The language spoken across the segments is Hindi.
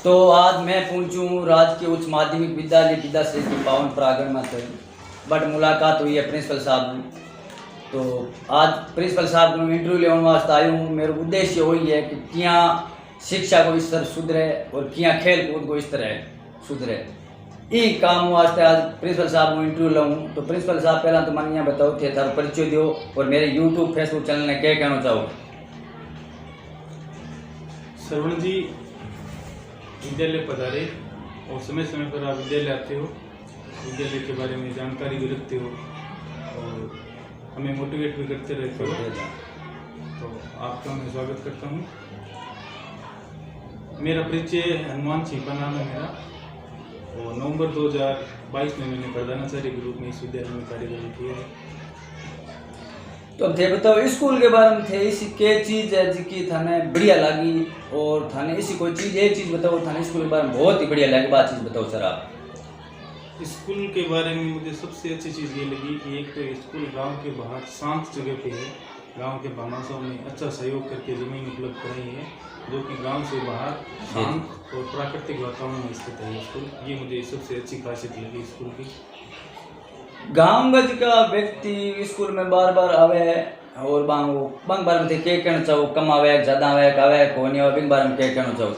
तो आज मैं पहुंचूँ राजकीय उच्च माध्यमिक विद्यालय बिदासरी के पावन प्रांगण में थे बट मुलाकात हुई है प्रिंसिपल साहब ने। तो आज प्रिंसिपल साहब को इंटरव्यू लेने वास्ते आया हूँ। मेरा उद्देश्य वही है कि क्या शिक्षा को इस तरह सुधरे और क्या खेल कूद को इस तरह सुधरे। ये काम वास्ते आज प्रिंसिपल साहब को इंटरव्यू लूँ। तो प्रिंसिपल साहब पहला तो मैंने यहाँ बताओ थे तार परिचय दो और मेरे यूट्यूब फेसबुक चैनल ने क्या कहना चाहो। श्रवण जी विद्यालय पधारे और समय समय पर आप विद्यालय आते हो, विद्यालय के बारे में जानकारी भी रखते हो और हमें मोटिवेट भी करते रहते हो, तो आपका मैं स्वागत करता हूँ। मेरा परिचय हनुमान छिपा नाम है मेरा और नवंबर 2022 में मैंने प्रधानाचार्य के रूप में इस विद्यालय में कार्यक्रम किया है। तो अब थे बताओ स्कूल के बारे में थे इसी के चीज़ है जिसकी थाने बढ़िया लगी और थाने इसी कोई चीज़ एक चीज़ बताओ थाने स्कूल के बारे में बहुत ही बढ़िया लगी बात चीज़ बताओ सर आप। स्कूल के बारे में मुझे सबसे अच्छी चीज़ ये लगी कि एक तो स्कूल गांव के बाहर शांत जगह पे है। गांव के भामाशाहों ने अच्छा सहयोग करके ज़मीन उपलब्ध कराई है जो कि गांव से बाहर शांत और प्राकृतिक वातावरण में स्थित है स्कूल। ये मुझे सबसे अच्छी खासियत लगी स्कूल की। गाँव गज का व्यक्ति स्कूल में बार बार आवे और बंग बार में क्या कहना चाहो कम आवे ज़्यादा आवे कौन आवे बिंग बार में क्या कहना चाहो।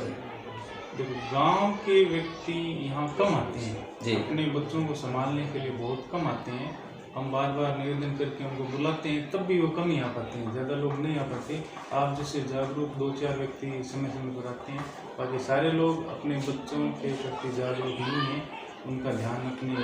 देखो गांव के व्यक्ति यहाँ कम आते हैं जी, अपने बच्चों को संभालने के लिए बहुत कम आते हैं। हम बार बार निवेदन करके उनको बुलाते हैं तब भी वो कम ही आ पाते हैं, ज़्यादा लोग नहीं आ पाते। आप जैसे जागरूक 2-4 व्यक्ति समय समय पर आते हैं, बाकी सारे लोग अपने बच्चों के प्रति जागरूक नहीं हैं। उनका ध्यान अपने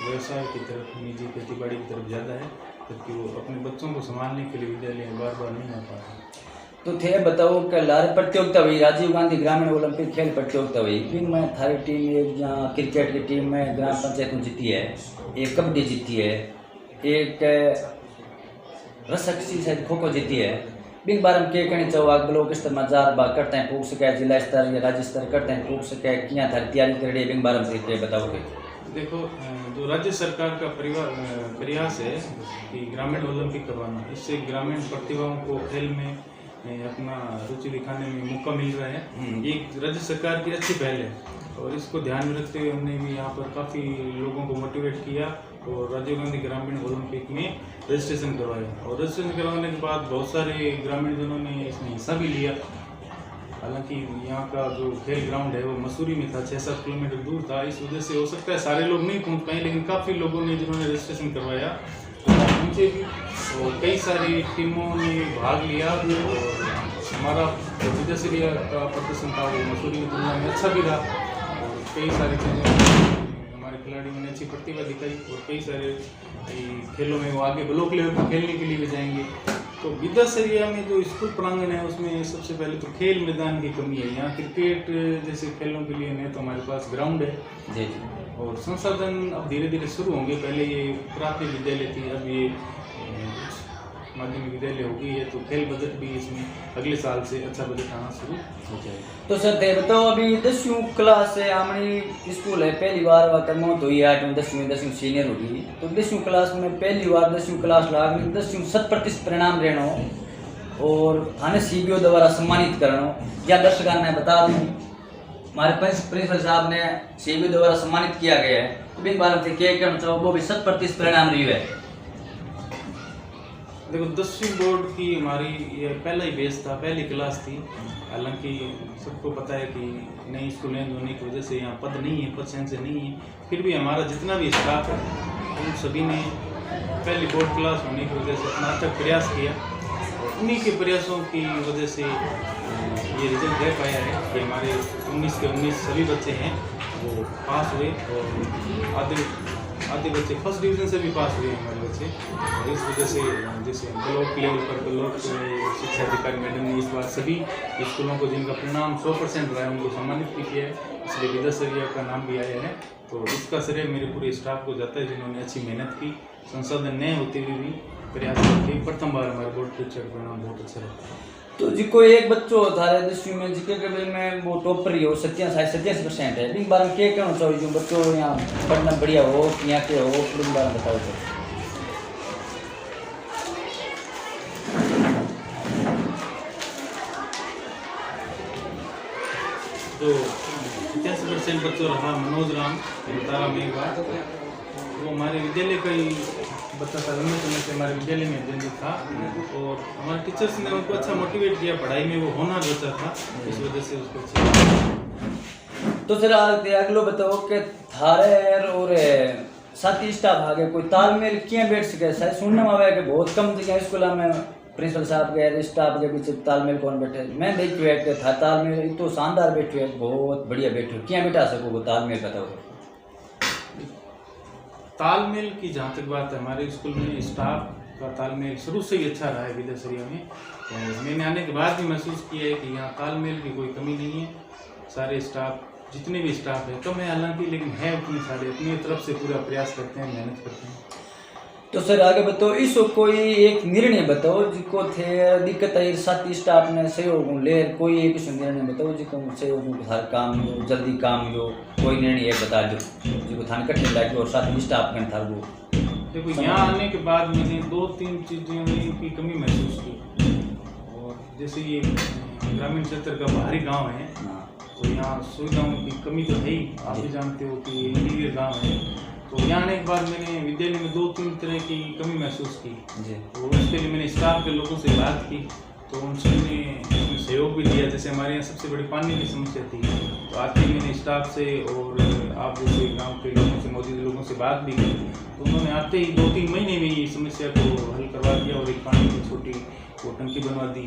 व्यवसाय की तरफ, निजी खेती-बाड़ी की तरफ ज़्यादा है, जबकि वो अपने बच्चों को संभालने के लिए विद्यालय बार बार नहीं आ पाते। तो थे बताओ कि लार प्रतियोगिता हुई राजीव गांधी ग्रामीण ओलंपिक खेल प्रतियोगिता हुई जिनमें थारी टीम एक यहाँ क्रिकेट की टीम में ग्राम पंचायत में जीती है, एक कबड्डी जीती है, एक रस्साकशी शायद खो खो जीती है। बिन बार में क्या कहना चाहो आप ब्लॉक स्तर में 4 बार करते हैं पूछ सके, जिला स्तर या राज्य स्तर करते हैं पूछ सके, क्या थारी तैयारी कर रही है बिन बार में क्या बताओगे। देखो जो राज्य सरकार का प्रयास है कि ग्रामीण ओलंपिक करवाना, इससे ग्रामीण प्रतिभाओं को खेल में अपना रुचि दिखाने में मौका मिल रहा है। ये राज्य सरकार की अच्छी पहल है और इसको ध्यान में रखते हुए हमने भी यहाँ पर काफ़ी लोगों को मोटिवेट किया और राजीव गांधी ग्रामीण ओलंपिक में रजिस्ट्रेशन करवाया। और रजिस्ट्रेशन करवाने के बाद बहुत सारे ग्रामीण जनों ने इसमें हिस्सा भी लिया। हालांकि यहाँ का जो खेल ग्राउंड है वो मसूरी में था, 6-7 किलोमीटर दूर था। इस वजह से हो सकता है सारे लोग नहीं पहुँच पाए, लेकिन काफ़ी लोगों ने जिन्होंने रजिस्ट्रेशन करवाया उनसे भी और कई सारी टीमों ने भाग लिया और हमारा जो विदेशी का प्रदर्शन था वो मसूरी की तुलना में अच्छा भी रहा और कई सारी चीज़ें हमारे खिलाड़ियों ने अच्छी प्रतिभा दिखाई और कई सारे खेलों में वो आगे ब्लॉक लेवल पर खेलने के लिए भी जाएंगे। तो विद्यासरिया में जो स्कूल प्रांगण है उसमें सबसे पहले तो खेल मैदान की कमी है। यहाँ क्रिकेट जैसे खेलों के लिए नहीं तो हमारे पास ग्राउंड है जी और संसाधन अब धीरे धीरे शुरू होंगे। पहले ये प्राथमिक विद्यालय थी, अब ये माध्यमिक विद्यालय हो गई है, तो खेल बजट भी इसमें अगले साल से अच्छा बजट आना शुरू हो जाएगा। तो सर थे बताओ अभी 10वीं क्लास से हमारी स्कूल है पहली बार मौत हुई 8वीं 10वीं सीनियर होगी। तो 10वीं क्लास में पहली बार 10वीं क्लास लागनी 10वीं 100% परिणाम रहना और थाने CBO द्वारा सम्मानित करना या दर्शकों ने बता दूँ हमारे प्रिंसिपल साहब ने CBO द्वारा सम्मानित किया गया है। तो बिन बार में क्या कहना चाहो वो भी 100% परिणाम रही है। देखो 10वीं बोर्ड की हमारी ये पहला ही बेस था, पहली क्लास थी। हालांकि सबको पता है कि नई स्कूलें होने की वजह से यहाँ पद नहीं है, पद से नहीं है, फिर भी हमारा जितना भी स्टाफ है उन सभी ने पहली बोर्ड क्लास होने की वजह से अपना अच्छा प्रयास किया और उन्हीं के प्रयासों की वजह से ये रिजल्ट दे पाया है कि हमारे 19 के 19 सभी बच्चे हैं वो पास हुए और आधे बच्चे फर्स्ट डिवीज़न से भी पास हुए हैं हमारे बच्चे। और इस वजह से जैसे ब्लॉक लेवल पर ब्लॉक शिक्षा अधिकारी मैडम ने इस बार सभी स्कूलों को जिनका परिणाम 100% रहा है उनको सम्मानित भी किया है, इसलिए विद्यासरिया का नाम भी आया है। तो इसका श्रेय मेरे पूरे स्टाफ को जाता है जिन्होंने अच्छी मेहनत की, संसाधन नए होते हुए भी प्रयास करके प्रथम बार हमारे बोर्ड परीक्षा का परिणाम बहुत अच्छा रहा। तो जी कोई एक बच्चों था 10वीं में जिके कभी में वो टॉपर ही हो 87% है। बिन बार में क्या कहना चाहिए जो बच्चों यहाँ पढ़ना बढ़िया हो यहाँ के हो बिन बार में बताओ। तो 85% बच्चों रहा मनोज राम तारा मेघवा, वो हमारे विद्यालय का ही बच्चा था, लंबे समय से हमारे विद्यालय में अध्ययन था और हमारे टीचर्स ने उनको अच्छा मोटिवेट किया, पढ़ाई में वो होनहार बच्चा था, इस वजह से उसको अच्छा। तो सर अगलो बताओ कि थारे और साथी स्टाफ आगे कोई तालमेल क्यों बैठ सके? शायद सुनने में आया कि बहुत कम जगह स्कूल में प्रिंसिपल साहब के स्टाफ के बीच तालमेल कौन बैठे? मैं देखियो है कि था तालमेल तो शानदार बैठो है, बहुत बढ़िया बैठो, क्या बैठा सको वो तालमेल बताओ? तालमेल की जहाँ तक बात है, हमारे स्कूल में स्टाफ का तालमेल शुरू से ही अच्छा रहा है विद्यासरिया में, और मैंने आने के बाद भी महसूस किया है कि यहाँ तालमेल की कोई कमी नहीं है। सारे स्टाफ, जितने भी स्टाफ है कम है हालांकि, लेकिन है उतने सारे, अपनी तरफ से पूरा प्रयास करते हैं, मेहनत करते हैं। तो सर आगे बताओ, इसको कोई एक निर्णय बताओ जिसको थे दिक्कत आई साथी स्टाफ ने सहयोग ले, कोई एक निर्णय बताओ जिसको सहयोग हर काम हो, जल्दी काम हो, कोई निर्णय बता दो जिसको थाने कठिन लगे और साथी स्टाफ के था वो। देखो यहाँ आने के बाद मैंने 2-3 चीज़ों की कमी महसूस की, और जैसे ये ग्रामीण क्षेत्र का बाहरी गाँव है तो यहाँ सुविधाओं की कमी तो है ही, आप भी जानते हो कि इंटीरियर गाँव है, तो यहाँ आने के बाद मैंने विद्यालय में 2-3 तरह की कमी महसूस की जी। तो उसके लिए मैंने स्टाफ के लोगों से बात की, तो उनसे उसमें सहयोग भी दिया। जैसे हमारे यहाँ सबसे बड़ी पानी की समस्या थी, तो आते ही मैंने स्टाफ से और आप जैसे गांव के लोगों से, मौजूद लोगों से बात भी की, तो उन्होंने आते ही 2-3 महीने में ये समस्या को हल करवा दिया और एक पानी की छोटी वो टंकी बनवा दी।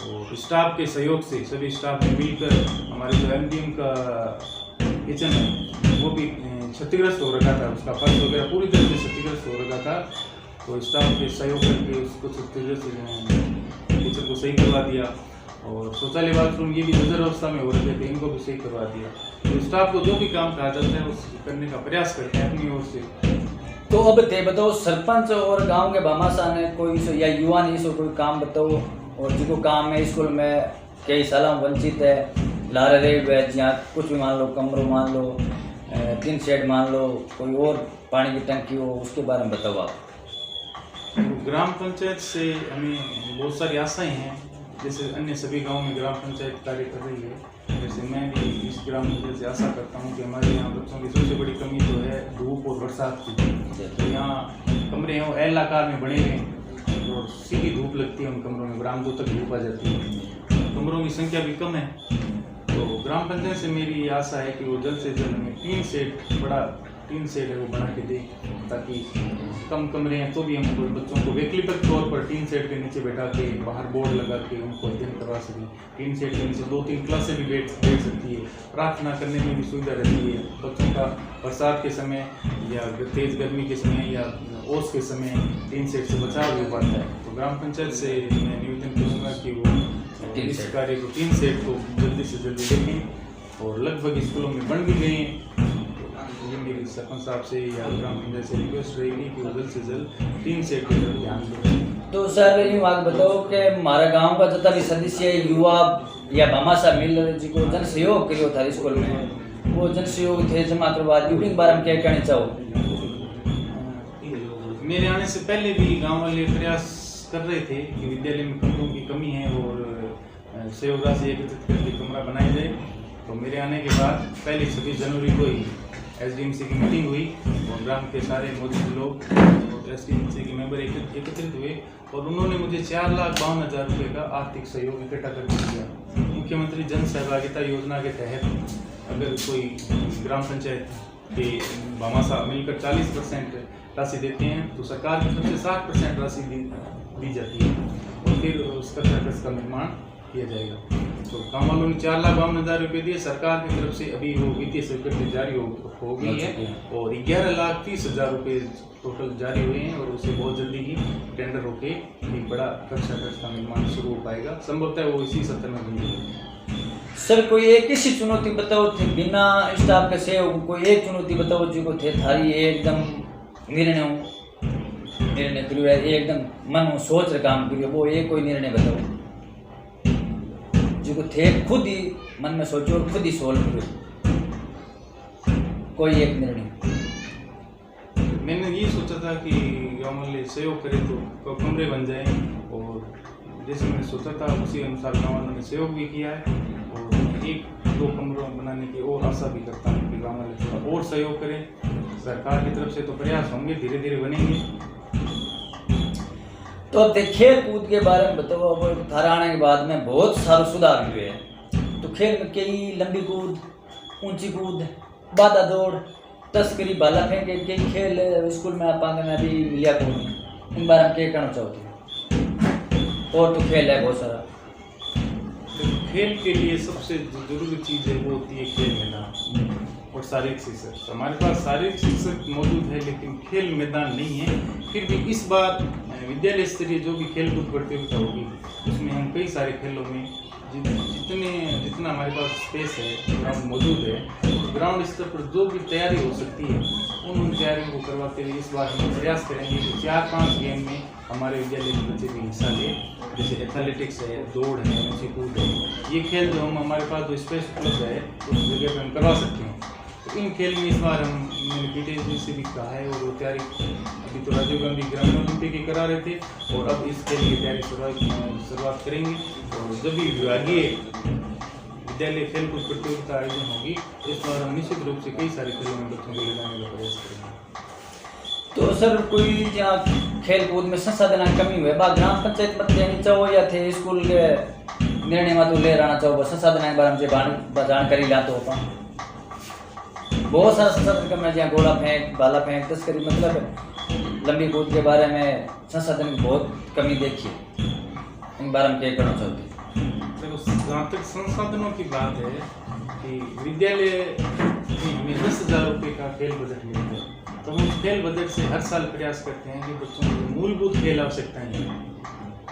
और स्टाफ के सहयोग से सभी स्टाफ ने मिलकर, हमारे जो MDM का किचन है वो भी क्षतिग्रस्त हो रखा था, उसका फर्श वगैरह पूरी तरह से क्षतिग्रस्त हो रखा था, तो स्टाफ के सहयोग करके उसको क्षतिग्रस्त किचन को सही करवा दिया। और शौचालय बाथरूम ये भी नजर अवस्था में हो रहे थे, इनको भी सही करवा दिया। तो स्टाफ को जो भी काम कहा जाता है उस करने का प्रयास करते हैं अपनी ओर से। तो अब ते बताओ, सरपंच और गांव के भामाशाह ने कोई या युवा ने इसको कोई काम बताओ, और जिनको काम है स्कूल में कई सालों वंचित है, लारे रहे जहाँ कुछ भी मान लो, कमरों मान लो, 3 शेड मान लो, कोई और पानी की टंकी हो, उसके बारे में बताओ आप। ग्राम पंचायत से हमें बहुत सारी आशाएं हैं, जैसे अन्य सभी गांवों में ग्राम पंचायत कार्य कर रही है, वैसे मैं भी इस ग्राम पंचायत से आशा करता हूं कि हमारे यहाँ बच्चों की सबसे बड़ी कमी तो है धूप और बरसात की। तो यहाँ कमरे हैं वो एल आकार में बने हैं और सीधी धूप लगती है उन कमरों में, बरामदों तक धूप आ जाती है, कमरों की संख्या भी कम है। तो ग्राम पंचायत से मेरी आशा है कि वो जल्द से जल्द हमें 3 सेट, बड़ा 3 सेट है वो बना के दे, ताकि कम कमरे हैं तो भी हम बच्चों को वैकल्पिक तौर पर 3 सेट के नीचे बैठा के, बाहर बोर्ड लगा के उनको अध्ययन करवा सकें। 3 सेट के नीचे 2-3 क्लासें भी बैठ सकती है, प्रार्थना करने में भी सुविधा रहती है। बच्चों का बरसात के समय या तेज़ गर्मी के समय या ओस के समय 3 सेट से बचाव हो पाता है। तो ग्राम पंचायत से मैं निवेदन करूँगा कि वो इस कार्य को 3 सेट को जल्दी से जल्दी देखें, और लगभग स्कूलों में बन भी गए हैं। ये मेरी सरपंच साहब से या ग्राम पंचायत से रिक्वेस्ट रहेगी कि वो जल्द से जल्द 3 सेट पर ध्यान दें। तो सर ये बात बताओ कि हमारा गांव का जितना भी सदस्य युवा या भामाशाह मिल जिसको जन सहयोग करियो था स्कूल में, वो जन सहयोग थे जमा करवा दी, उनके बारे में क्या कहना चाहो? मेरे आने से पहले भी गाँव वाले प्रयास कर रहे थे कि विद्यालय में कमरों की कमी है और सहयोग राशि एकत्रित करके कमरा बनाया जाए। तो मेरे आने के बाद पहले 26 जनवरी को ही SDMC की मीटिंग हुई और ग्राम के सारे मौजूद लोग और SDMC के मेंबर एकत्रित हुए और उन्होंने मुझे 4,52,000 रुपये का आर्थिक सहयोग इकट्ठा करके दिया। मुख्यमंत्री जन सहभागिता योजना के तहत अगर कोई ग्राम पंचायत के भामाशाह मिलकर 40% राशि देते हैं तो सरकार की तरफ से 60% राशि दी जाती है और फिर उसका सर्कस का निर्माण किया जाएगा। तो गाँव वालों ने 4,52,000 रुपये दिए, सरकार की तरफ से अभी वो वित्तीय स्वीकृति जारी हो गई है और 11,30,000 रुपये टोटल जारी हुए हैं और उसे बहुत जल्दी ही टेंडर होके एक बड़ा कक्षा का निर्माण शुरू हो पाएगा। संभवतः वो इसी सत्र में बन जाएगी। सर कोई एक किसी चुनौती बताओ थे बिना स्टाफ के सहयोग, कोई एक चुनौती बताओ जो थे थारी एकदम निर्णय करियो एकदम मन सोच रहे काम करियो, वो एक कोई निर्णय बताओ जो थे खुद ही मन में सोचो और खुद ही सोल्व करो, कोई एक निर्णय। मैंने ये सोचा था कि गाँव वाले सहयोग करें तो कमरे बन जाएं और जैसे मैंने सोचा था उसी अनुसार गाँव वालों ने सहयोग भी किया है और एक दो कमरों बनाने की और आशा भी करता हूँ कि गाँव वाले थोड़ा और सहयोग करें। सरकार की तरफ से तो प्रयास होंगे, धीरे धीरे बनेंगे। तो अब देख खेल कूद के बारे में बताओ। अब थारा आने के बाद में बहुत सारे सुधार हुए हैं। तो खेल में कई लंबी कूद, ऊंची कूद, बाधा दौड़, तस्करी, भाला फेंक, कई खेल स्कूल में आप आगे में अभी मिलिया कौन, इन बारे में क्या कहना चाहते हो? और तो खेल है बहुत सारा। खेल के लिए सबसे जो जरूरी चीज़ है वो होती है खेल मैदान और शारीरिक शिक्षक। हमारे पास शारीरिक शिक्षक मौजूद है लेकिन खेल मैदान नहीं है। फिर भी इस बार विद्यालय स्तरीय जो भी खेल कूद प्रतियोगिता होगी उसमें हम कई सारे खेलों में जितना हमारे पास स्पेस है, ग्राउंड मौजूद है, ग्राउंड स्तर पर जो भी तैयारी हो सकती है उन तैयारियों को करवाते हुए इस बार हम प्रयास करेंगे कि 4-5 गेम में हमारे विद्यालय के बच्चे भी हिस्सा लें। जैसे एथलेटिक्स है, दौड़ है, ऊंची कूद है, ये खेल जो हम हमारे पास जो स्पेस उपलब्ध है उस जगह पर हम करवा सकते हैं। तो इन खेल में इस बार मैंने पीटीए से भी कहा है और वो तैयारी अभी तो राजीव गांधी ग्रामीण ओलंपिक की करा रहे थे और अब इस खेल की तैयारी शुरुआत करेंगे। और जब भी विभागीय विद्यालय खेल कूद प्रतियोगिता आयोजन होगी इस बार हम निश्चित रूप से कई सारे खेलों में बच्चों को ले जाने का प्रयास करेंगे। तो सर कोई जहाँ खेल कूद में संसाधन की कमी हुई बा ग्राम पंचायत मत लेनी चाहो या थे स्कूल के निर्णय में तो ले रहना चाहो, बस संसाधन के बारे में जानकारी ला तो अपन बहुत सारा संसाधन कम है। जहाँ गोला फेंक, भाला फेंक, तस्करी, मतलब लंबी कूद के बारे में संसाधन की बहुत कमी देखी। इन बारे में क्या करना चाहते हैं? देखो, जहाँ तक संसाधनों की बात है कि विद्यालय में हमें 10,000 रुपये का खेल बजट मिलता है, तो हम उस खेल बजट से हर साल प्रयास करते हैं कि बच्चों को मूलभूत खेल आवश्यकताएं हैं,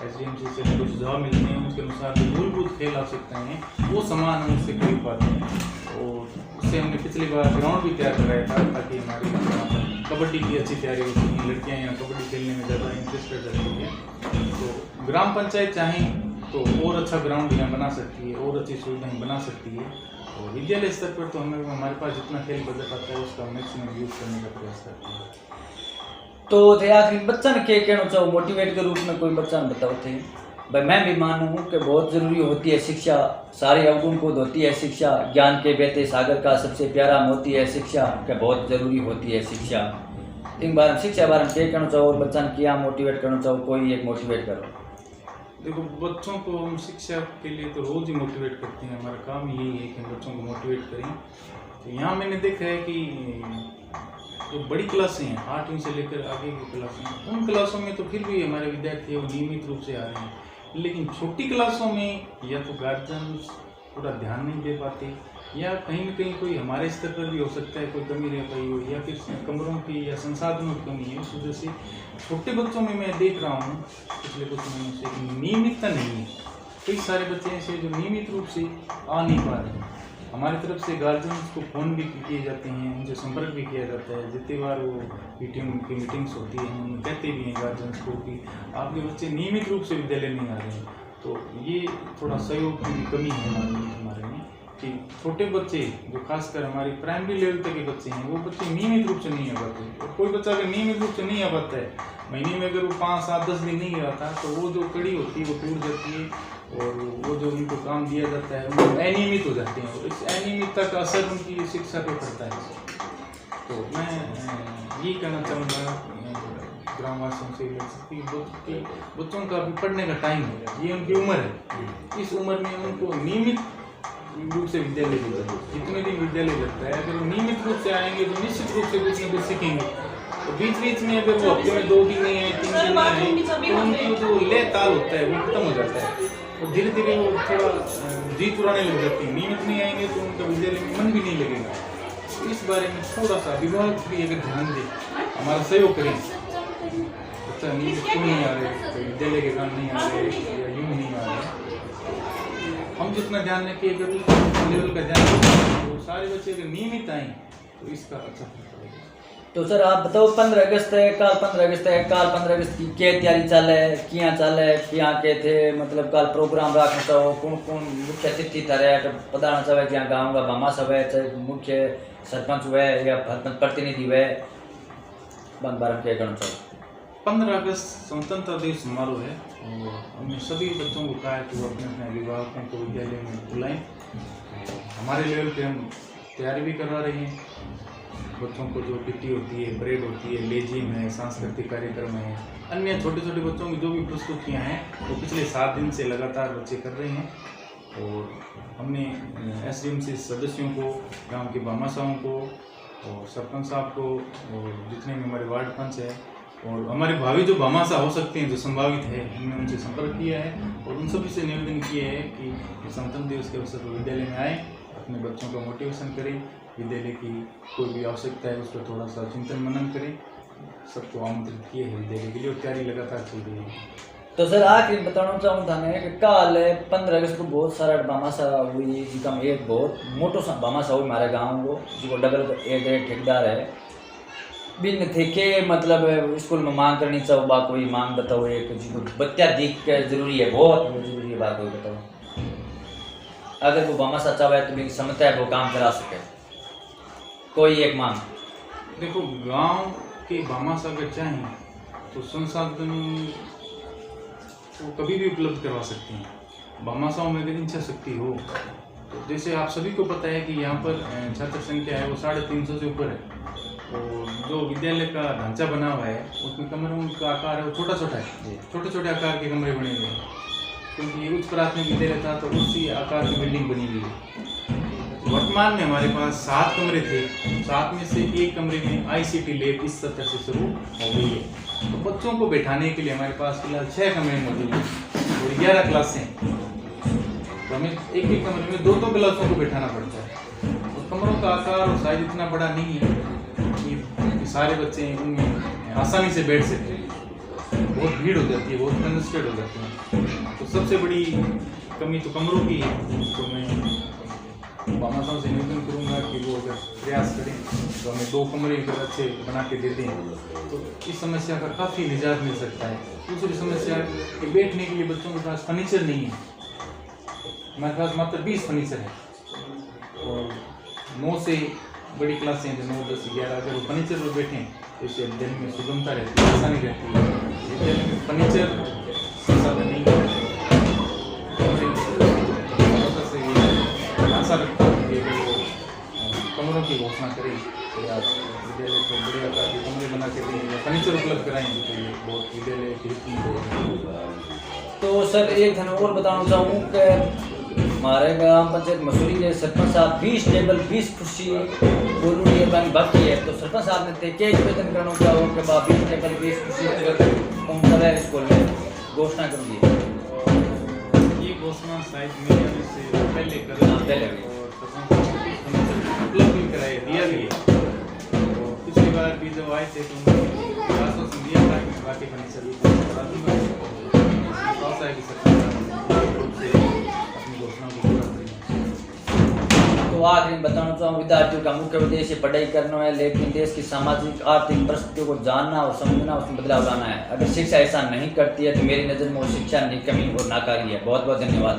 एसडीएमसी से कुछ सुझाव मिलते हैं, उसके अनुसार जो मूलभूत खेल आवश्यकताएं हैं वो सामान हम उससे खरीद पाते हैं। और उससे हमने पिछली बार ग्राउंड भी तैयार कराया था ताकि हमारी कबड्डी की अच्छी तैयारी हो सके। लड़कियाँ यहाँ कबड्डी खेलने में ज़्यादा इंटरेस्टेड रहती हैं, तो ग्राम पंचायत चाहें तो और अच्छा ग्राउंड यहाँ बना सकती है और अच्छी सुविधाएं बना सकती है। और विद्यालय स्तर पर तो हमारे पास जितना खेल बजट आता है उसका मैक्सिमम यूज करने का प्रयास करते हैं। तो थे आखिर बच्चा ने क्या कहना चाहो मोटिवेट के रूप में कोई बच्चा ने बताओ थे? भाई मैं भी मानूँ कि बहुत ज़रूरी होती है शिक्षा, सारे अवगुण को होती है शिक्षा, ज्ञान के बहते सागर का सबसे प्यारा मोती है शिक्षा, कि बहुत ज़रूरी होती है शिक्षा। इन बारे में शिक्षा बारे में क्या कहना चाहो और बच्चा ने क्या मोटिवेट करना चाहो, कोई एक मोटिवेट करो। देखो, बच्चों को हम शिक्षा के लिए तो रोज़ ही मोटिवेट करते हैं, हमारा काम यही है कि हम बच्चों को मोटिवेट करें। तो यहाँ मैंने देखा है कि जो बड़ी क्लासें हैं 8वीं से लेकर आगे की क्लासें, उन क्लासों में तो फिर भी हमारे विद्यार्थी वो नियमित रूप से आ रहे हैं, लेकिन छोटी क्लासों में या तो गार्जियन पूरा ध्यान नहीं दे पाते या कहीं न कहीं कोई हमारे स्तर पर भी हो सकता है कोई कमी रह पाई हो या फिर कमरों की या संसाधनों की कमी है। उस वजह से छोटे बच्चों में मैं देख रहा हूँ पिछले कुछ महीनों से नियमितता नहीं है। कई सारे बच्चे ऐसे जो नियमित रूप से आ नहीं पा रहे हैं। हमारी तरफ से गार्जियंस को फ़ोन भी किए जाते हैं, उनसे संपर्क भी किया जाता है। जितनी बार वो पीटीएम की मीटिंग्स होती हैं हम कहते भी हैं गार्जियंस को कि आपके बच्चे नियमित रूप से विद्यालय नहीं आ रहे हैं। तो ये थोड़ा सहयोग की कमी है हमारे में कि छोटे बच्चे जो खासकर हमारी प्राइमरी लेवल तक के बच्चे हैं वो बच्चे नियमित रूप से नहीं आ पाते। और कोई बच्चा अगर नियमित रूप से नहीं आ पाता है, महीने में अगर वो 5, 7, 10 दिन नहीं आता तो वो जो कड़ी होती है वो टूट जाती है और वो जो उनको काम दिया जाता है वो अनियमित हो जाते हैं और इस अनियमितता का असर उनकी शिक्षा पर पड़ता है। तो मैं यही कहना चाहूँगा ग्रामवासियों से कि बच्चों का अभी पढ़ने का टाइम है, ये उनकी उम्र है। इस उम्र में उनको नियमित रूप से विद्यालय भेजना, जितने दिन विद्यालय लगता है अगर वो नियमित रूप से आएंगे तो निश्चित रूप से कुछ न कुछ सीखेंगे। तो बीच बीच में अगर वो हफ्ते में 2 दिन नहीं आए, 3 दिन नहीं आए तो उनकी जो ले ताल होता है वो खत्म हो जाता है और धीरे धीरे वो थोड़ा जी चुराने लग जाती है। नियमित नहीं आएंगे तो उनका विद्यालय में मन भी नहीं लगेगा। तो इस बारे में थोड़ा सा अभिभावक भी अगर ध्यान दे, हमारा सहयोग करें, बच्चा नियमित क्यों नहीं आ रहे, विद्यालय के काम नहीं आ रहे या यूँ नहीं आ रहे, हम जितना ध्यान रखें अगर उस लेवल का ध्यान रखें तो सारे बच्चे अगर नियमित आएँ तो इसका अच्छा फर्क पड़ेगा। तो सर आप बताओ 15 अगस्त है, काल 15 अगस्त है, काल 15 अगस्त की क्या तैयारी चल है, क्या के थे, मतलब काल प्रोग्राम रखना चाहो, कौन कौन मुख्य अतिथि थारे पधारना चाहे, जहाँ गाँव का भामा सब है, चाहे मुख्य सरपंच हुए या प्रतिनिधि हुए, बन बार क्या करना चाहो? 15 अगस्त स्वतंत्रता दिवस समारोह है और हमने सभी बच्चों को कहा है कि वो अपने अपने अभिभावकों को विद्यालय में बुलाएं। हमारे लेवल पे हम तैयारी भी करवा रहे हैं। बच्चों को जो पीटी होती है, परेड होती है, लेजिम है, सांस्कृतिक कार्यक्रम है, अन्य छोटे छोटे बच्चों की जो भी प्रस्तुतियाँ हैं वो पिछले 7 दिन से लगातार बच्चे कर रहे हैं। और हमने एसडीएमसी सदस्यों को, गांव के भामाशाहों को और सरपंच साहब को और जितने भी हमारे वार्ड पंच है और हमारे भावी जो भामाशाह हो सकते हैं, जो संभावित है, हमने उनसे संपर्क किया है और उन सभी से निवेदन किया है कि स्वतंत्रता दिवस के अवसर पर विद्यालय में आएँ, अपने बच्चों का मोटिवेशन करें, विद्यालय की कोई भी आवश्यकता है उस पर थोड़ा सा चिंतन मनन करें। सबको आमंत्रित किए हैं विद्यालय के लिए और तैयारी लगातार चल रही है। तो सर आखिर बताना चाहूँ था कि कल 15 अगस्त को बहुत सारा भामाशाह हुई, जिसका एक बहुत मोटो सा भामाशाह हुई हमारे गाँव को, जिसको डबल एक ठेकेदार है बिन थे के मतलब स्कूल में मांग करनी चाहो बा कोई मांग बताओ, एक जिसको बत्तिया दिख के जरूरी है, बहुत जरूरी है बात कोई बताओ। अगर वो भामाशाह चाहे तो भी समझता है वो काम करा सके, कोई एक मांग। देखो, गांव के भामाशाह अगर चाहें तो संसाधन वो कभी भी उपलब्ध करवा सकते हैं। भामाशाहों में अगर इच्छा शक्ति हो तो जैसे आप सभी को पता है कि यहाँ पर छात्र संख्या है वो 350 से ऊपर है और जो विद्यालय का ढांचा बना हुआ है उसमें कमरों का आकार है वो छोटा छोटा है, छोटे छोटे आकार के कमरे बने हुए हैं क्योंकि ये उच्च प्राथमिक विद्यालय था तो उसी आकार की बिल्डिंग बनी हुई है। वर्तमान में हमारे पास 7 कमरे थे, 7 में से एक कमरे में ICT लैब इस सत्र से शुरू हो गई है। तो बच्चों को बैठाने के लिए हमारे पास फिलहाल 6 कमरे मौजूद हैं और 11 क्लासें, तो हमें एक एक कमरे में 2-2 क्लासों को बैठाना पड़ता है। और कमरों का आकार और साइज इतना बड़ा नहीं है कि सारे बच्चे उनमें आसानी से बैठ सकें, बहुत भीड़ हो जाती है, बहुत कंजस्टेड हो जाती है। तो सबसे बड़ी कमी तो कमरों की है। तो मैं भामाशाहों से निवेदन करूँगा कि वो अगर प्रयास करें तो हमें 2 कमरे अगर अच्छे बना के दे दें तो इस समस्या का काफ़ी निजात मिल सकता है। दूसरी समस्या कि बैठने के लिए बच्चों के पास फर्नीचर नहीं है, हमारे पास मात्र 20 फर्नीचर है और 9 से बड़ी क्लासें हैं, 9, 10, 11, अगर वो फर्नीचर पर बैठें तो इससे विद्यालय में सुगमता रहती है, आसानी रहती है। विद्यालय में फर्नीचर संसाधन नहीं है, आशा रखता हूँ कि वो कमरों की घोषणा करें या विद्यालय को बड़े आकार के कमरे बना के दें या फर्नीचर उपलब्ध कराएं तो ये बहुत विद्यालय के हित में होगा। तो सर एक धन और बताना चाहूँ कि हमारे ग्राम पंचायत मसूरी के सरपंच साहब 20 टेबल 20 कुर्सी बोलू ये बन बाकी है, तो सरपंच साहब ने थे के वेतन करना क्या हो के बाद 20 टेबल 20 कुर्सी कौन है स्कूल में घोषणा करूँगी। ये घोषणा शायद मीडिया से पहले और उपलब्ध भी कराया दिया भी है। तो पिछली बार भी जब आए थे तो उन्होंने आश्वासन दिया था कि बाकी फर्नीचर भी करा दूंगा। विश्वास है कि सरकार रूप से अपनी घोषणा को पूरा करेगी। तो आखिर बताना चाहूँ विद्यार्थियों का मुख्य उद्देश्य पढ़ाई करना है, लेकिन देश की सामाजिक आर्थिक परिस्थितियों को जानना और समझना, उसमें बदलाव लाना है। अगर शिक्षा ऐसा नहीं करती है तो मेरी नज़र में वो शिक्षा निकम्मी और नाकारी है। बहुत बहुत धन्यवाद।